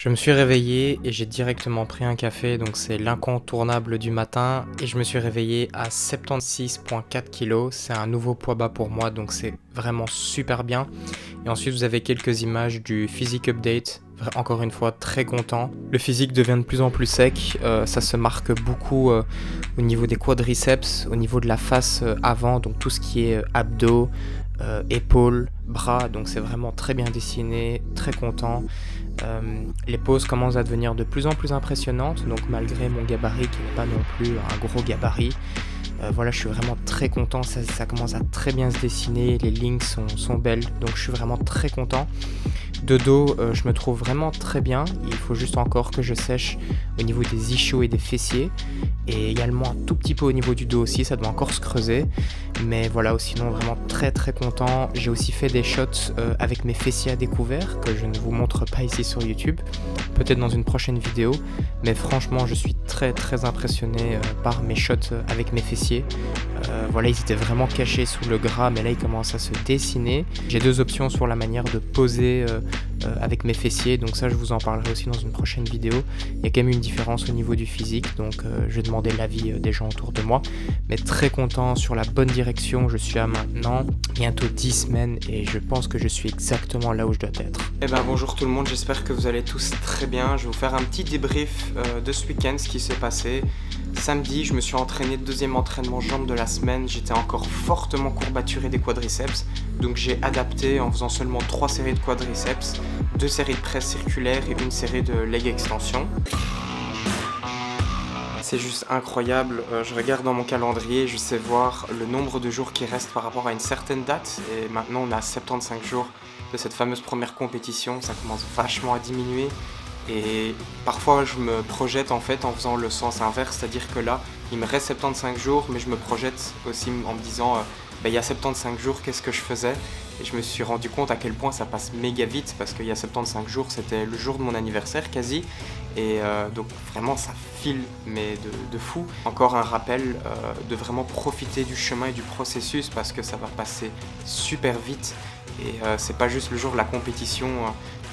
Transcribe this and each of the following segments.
Je me suis réveillé et j'ai directement pris un café, donc c'est l'incontournable du matin. Et je me suis réveillé à 76,4 kilos. C'est un nouveau poids bas pour moi, donc c'est vraiment super bien. Et ensuite, vous avez quelques images du physique update. Encore une fois, très content. Le physique devient de plus en plus sec. Ça se marque beaucoup au niveau des quadriceps, au niveau de la face avant, donc tout ce qui est abdos, épaules, bras. Donc c'est vraiment très bien dessiné, très content. Les poses commencent à devenir de plus en plus impressionnantes, donc malgré mon gabarit qui n'est pas non plus un gros gabarit, voilà, je suis vraiment très content, ça commence à très bien se dessiner, les lignes sont belles, donc je suis vraiment très content. De dos, je me trouve vraiment très bien, il faut juste encore que je sèche au niveau des ischios et des fessiers, et également un tout petit peu au niveau du dos aussi, ça doit encore se creuser, mais voilà, sinon vraiment très très content. J'ai aussi fait des shots avec mes fessiers à découvert, que je ne vous montre pas ici sur YouTube, peut-être dans une prochaine vidéo, mais franchement je suis très très impressionné par mes shots avec mes fessiers. Voilà, ils étaient vraiment cachés sous le gras, mais là ils commencent à se dessiner. J'ai deux options sur la manière de poser avec mes fessiers, donc ça je vous en parlerai aussi dans une prochaine vidéo. Il y a quand même une différence au niveau du physique, donc je vais demander l'avis des gens autour de moi, mais très content, sur la bonne direction. Je suis à maintenant bientôt 10 semaines et je pense que je suis exactement là où je dois être. Eh ben bonjour tout le monde, j'espère que vous allez tous très bien. Je vais vous faire un petit débrief de ce week-end, ce qui s'est passé. Samedi, je me suis entraîné, deuxième entraînement jambes de la semaine. J'étais encore fortement courbaturé des quadriceps, donc j'ai adapté en faisant seulement 3 séries de quadriceps, 2 séries de presse circulaire et une série de leg extension. C'est juste incroyable, je regarde dans mon calendrier, je sais voir le nombre de jours qui restent par rapport à une certaine date, et maintenant on a 75 jours de cette fameuse première compétition, ça commence vachement à diminuer. Et parfois je me projette en fait en faisant le sens inverse, c'est-à-dire que là il me reste 75 jours, mais je me projette aussi en me disant il y a 75 jours qu'est-ce que je faisais, et je me suis rendu compte à quel point ça passe méga vite, parce qu'il y a 75 jours c'était le jour de mon anniversaire quasi, et donc vraiment ça file mais de fou. Encore un rappel de vraiment profiter du chemin et du processus, parce que ça va passer super vite, et c'est pas juste le jour de la compétition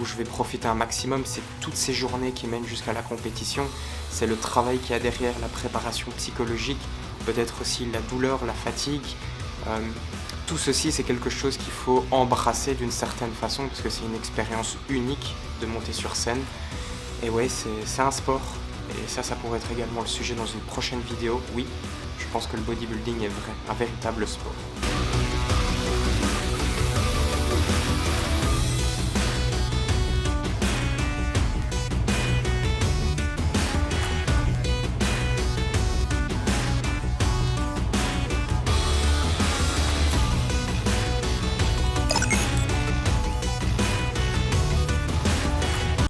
où je vais profiter un maximum, c'est toutes ces journées qui mènent jusqu'à la compétition, c'est le travail qu'il y a derrière, la préparation psychologique, peut-être aussi la douleur, la fatigue. Tout ceci, c'est quelque chose qu'il faut embrasser d'une certaine façon, parce que c'est une expérience unique de monter sur scène. Et ouais, c'est un sport, et ça pourrait être également le sujet dans une prochaine vidéo. Oui, je pense que le bodybuilding est un véritable sport.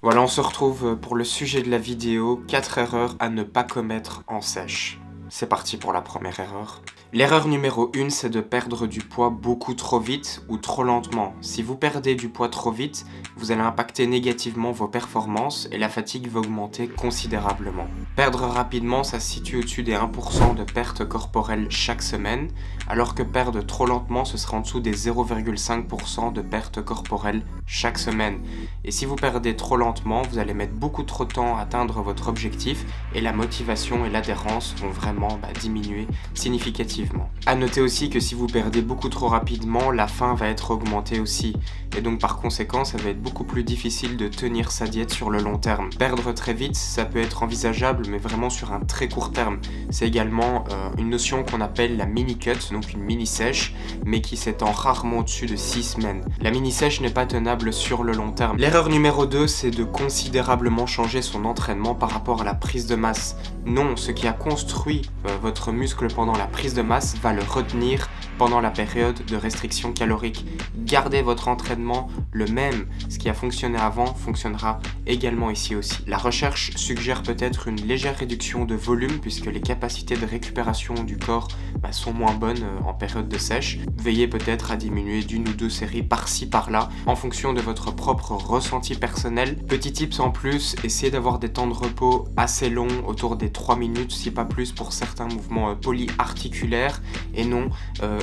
Voilà, on se retrouve pour le sujet de la vidéo, 4 erreurs à ne pas commettre en sèche. C'est parti pour la première erreur. L'erreur numéro 1, c'est de perdre du poids beaucoup trop vite ou trop lentement. Si vous perdez du poids trop vite, vous allez impacter négativement vos performances et la fatigue va augmenter considérablement. Perdre rapidement, ça se situe au-dessus des 1% de perte corporelle chaque semaine, alors que perdre trop lentement, ce sera en dessous des 0,5% de perte corporelle chaque semaine. Et si vous perdez trop lentement, vous allez mettre beaucoup trop de temps à atteindre votre objectif, et la motivation et l'adhérence vont vraiment diminuer significativement. À noter aussi que si vous perdez beaucoup trop rapidement, la faim va être augmentée aussi, et donc par conséquent ça va être beaucoup plus difficile de tenir sa diète sur le long terme. Perdre très vite, ça peut être envisageable, mais vraiment sur un très court terme. C'est également une notion qu'on appelle la mini-cut, donc une mini-sèche, mais qui s'étend rarement au-dessus de 6 semaines. La mini-sèche n'est pas tenable sur le long terme. L'erreur numéro 2, c'est de considérablement changer son entraînement par rapport à la prise de masse. Non, ce qui a construit votre muscle pendant la prise de masse va le retenir pendant la période de restriction calorique. Gardez votre entraînement le même. Ce qui a fonctionné avant fonctionnera également ici aussi. La recherche suggère peut-être une légère réduction de volume, puisque les capacités de récupération du corps sont moins bonnes en période de sèche. Veillez peut-être à diminuer d'une ou deux séries par-ci par-là en fonction de votre propre ressenti personnel. Petit tips en plus, essayez d'avoir des temps de repos assez longs, autour des 3 minutes si pas plus, pour certains mouvements polyarticulaires, et non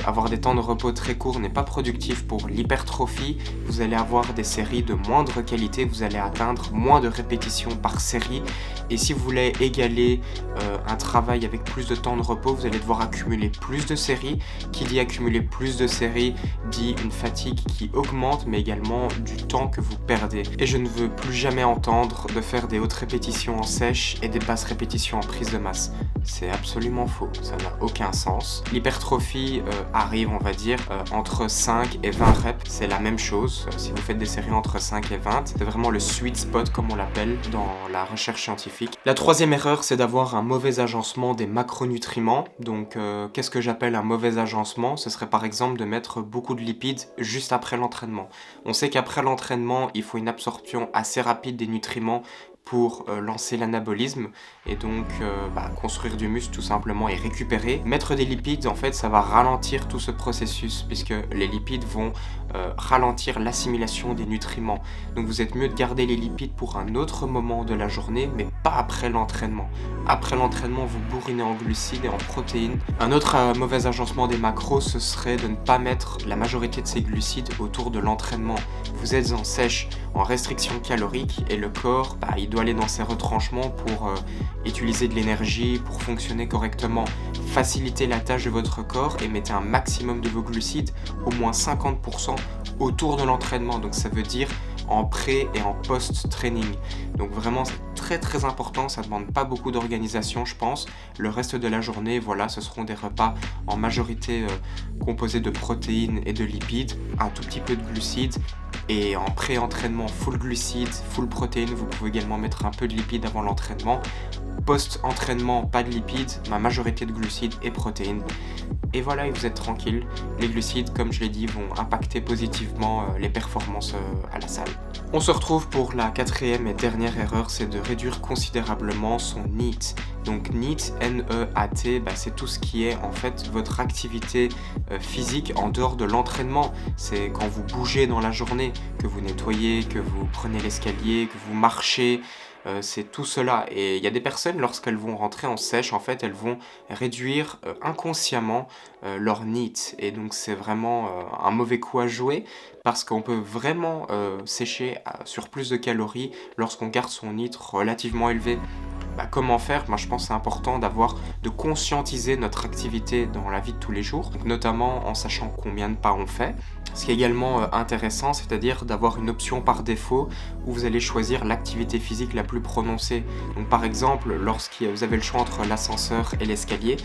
avoir des temps de repos très courts n'est pas productif pour l'hypertrophie. Vous allez avoir des séries de moindre qualité, vous allez atteindre moins de répétitions par série. Et si vous voulez égaler un travail avec plus de temps de repos, vous allez devoir accumuler plus de séries. Qui dit accumuler plus de séries dit une fatigue qui augmente, mais également du temps que vous perdez. Et je ne veux plus jamais entendre de faire des hautes répétitions en sèche et des basses répétitions en prise de masse. C'est absolument faux, ça n'a aucun sens. L'hypertrophie arrive, on va dire, entre 5 et 20 reps, c'est la même chose. Si vous faites des séries entre 5 et 20, c'est vraiment le sweet spot comme on l'appelle dans la recherche scientifique. La troisième erreur, c'est d'avoir un mauvais agencement des macronutriments. Donc qu'est-ce que j'appelle un mauvais agencement? Ce serait par exemple de mettre beaucoup de lipides juste après l'entraînement. On sait qu'après l'entraînement, il faut une absorption assez rapide des nutriments pour lancer l'anabolisme et donc construire du muscle tout simplement et récupérer. Mettre des lipides, en fait, ça va ralentir tout ce processus puisque les lipides vont ralentir l'assimilation des nutriments. Donc vous êtes mieux de garder les lipides pour un autre moment de la journée, mais pas après l'entraînement. Après l'entraînement, vous bourrinez en glucides et en protéines. Un autre mauvais agencement des macros, ce serait de ne pas mettre la majorité de ces glucides autour de l'entraînement. Vous êtes en sèche, en restriction calorique et le corps, il doit aller dans ses retranchements pour utiliser de l'énergie, pour fonctionner correctement. Facilitez la tâche de votre corps et mettez un maximum de vos glucides, au moins 50% autour de l'entraînement. Donc ça veut dire en pré et en post-training. Donc vraiment c'est très très important, ça ne demande pas beaucoup d'organisation je pense. Le reste de la journée, voilà, ce seront des repas en majorité composés de protéines et de lipides, un tout petit peu de glucides. Et en pré-entraînement, full glucides, full protéines, vous pouvez également mettre un peu de lipides avant l'entraînement. Post-entraînement, pas de lipides, ma majorité de glucides et protéines. Et voilà, et vous êtes tranquille. Les glucides, comme je l'ai dit, vont impacter positivement les performances à la salle. On se retrouve pour la quatrième et dernière erreur, c'est de réduire considérablement son NEAT. Donc NEAT, N-E-A-T, c'est tout ce qui est en fait votre activité physique en dehors de l'entraînement. C'est quand vous bougez dans la journée, que vous nettoyez, que vous prenez l'escalier, que vous marchez. C'est tout cela. Et il y a des personnes, lorsqu'elles vont rentrer en sèche, en fait, elles vont réduire inconsciemment leur NEAT. Et donc, c'est vraiment un mauvais coup à jouer parce qu'on peut vraiment sécher sur plus de calories lorsqu'on garde son NEAT relativement élevé. Comment faire? Je pense que c'est important de conscientiser notre activité dans la vie de tous les jours, donc notamment en sachant combien de pas on fait. Ce qui est également intéressant, c'est-à-dire d'avoir une option par défaut où vous allez choisir l'activité physique la plus prononcée. Donc par exemple, lorsque vous avez le choix entre l'ascenseur et l'escalier,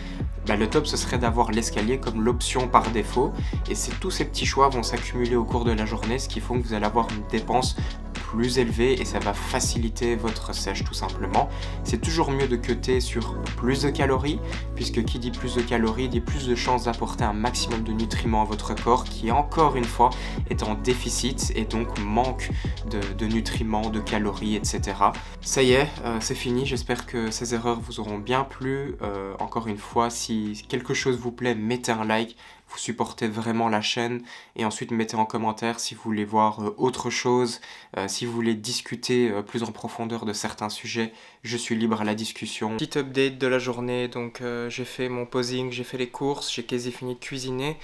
le top ce serait d'avoir l'escalier comme l'option par défaut. Et tous ces petits choix vont s'accumuler au cours de la journée, ce qui fait que vous allez avoir une dépense plus élevé et ça va faciliter votre sèche tout simplement. C'est toujours mieux de cutter sur plus de calories puisque qui dit plus de calories dit plus de chances d'apporter un maximum de nutriments à votre corps qui encore une fois est en déficit et donc manque de nutriments, de calories, etc. Ça y est, c'est fini. J'espère que ces erreurs vous auront bien plu. Encore une fois, si quelque chose vous plaît, mettez un like. Vous supportez vraiment la chaîne et ensuite mettez en commentaire si vous voulez voir autre chose, si vous voulez discuter plus en profondeur de certains sujets, je suis libre à la discussion. Petit update de la journée, donc j'ai fait mon posing, j'ai fait les courses, j'ai quasi fini de cuisiner.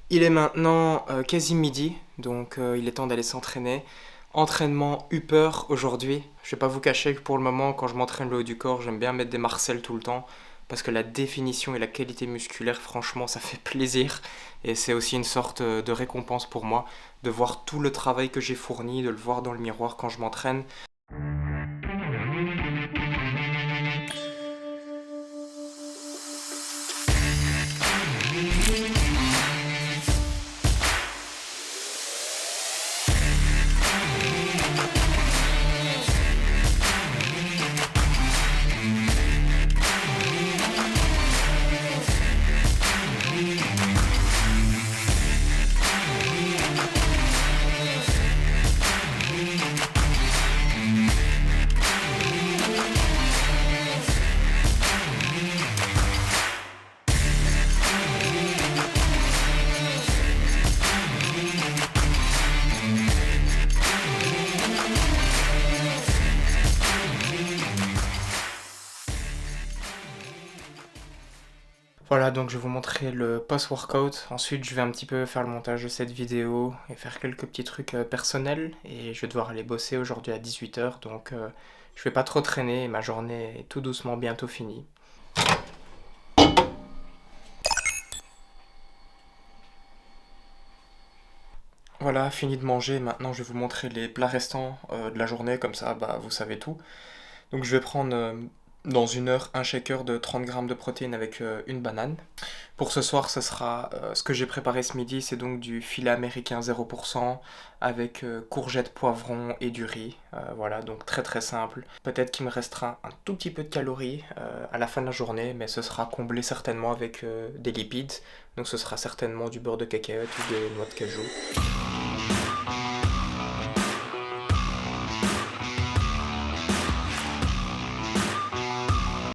Il est maintenant quasi midi, donc il est temps d'aller s'entraîner. Entraînement upper aujourd'hui. Je vais pas vous cacher que pour le moment, quand je m'entraîne le haut du corps, j'aime bien mettre des marcelles tout le temps. Parce que la définition et la qualité musculaire, franchement, ça fait plaisir. Et c'est aussi une sorte de récompense pour moi, de voir tout le travail que j'ai fourni, de le voir dans le miroir quand je m'entraîne. Voilà, donc je vais vous montrer le post-workout. Ensuite, je vais un petit peu faire le montage de cette vidéo et faire quelques petits trucs personnels. Et je vais devoir aller bosser aujourd'hui à 18 h, donc je vais pas trop traîner et ma journée est tout doucement bientôt finie. Voilà, fini de manger. Maintenant, je vais vous montrer les plats restants de la journée, comme ça, bah, vous savez tout. Donc, je vais prendre dans 1 heure un shaker de 30 grammes de protéines avec une banane. Pour ce soir, ce sera ce que j'ai préparé ce midi, c'est donc du filet américain 0% avec courgettes, poivrons et du riz. Voilà, donc très très simple. Peut-être qu'il me restera un tout petit peu de calories à la fin de la journée, mais ce sera comblé certainement avec des lipides. Donc ce sera certainement du beurre de cacahuète ou des noix de cajou.